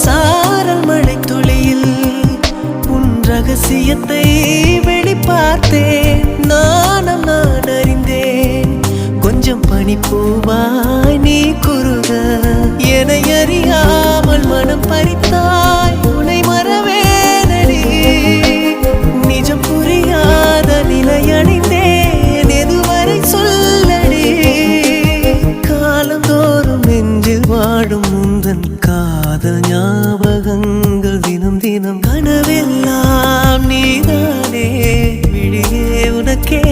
சாரல் மழை துளியில் உன் ரகசியத்தை வெளிப்பார்த்தேன். நானும் நான் அறிந்தேன். கொஞ்சம் பனிப்பூவாய் நீ குறுக என்னை அறியாமல் மனம் பறித்தாய். உன்னை மறவேனடி நிஜம் புரியாத நிலையடைந்தேன். எதுவரை சொல்லடி காலந்தோறும் நெஞ்சில் வாடும் முந்தன் காதல் ஞாபகங்கள் தினம் தினம் கனவெல்லாம் நீதானே விழியே உனக்கே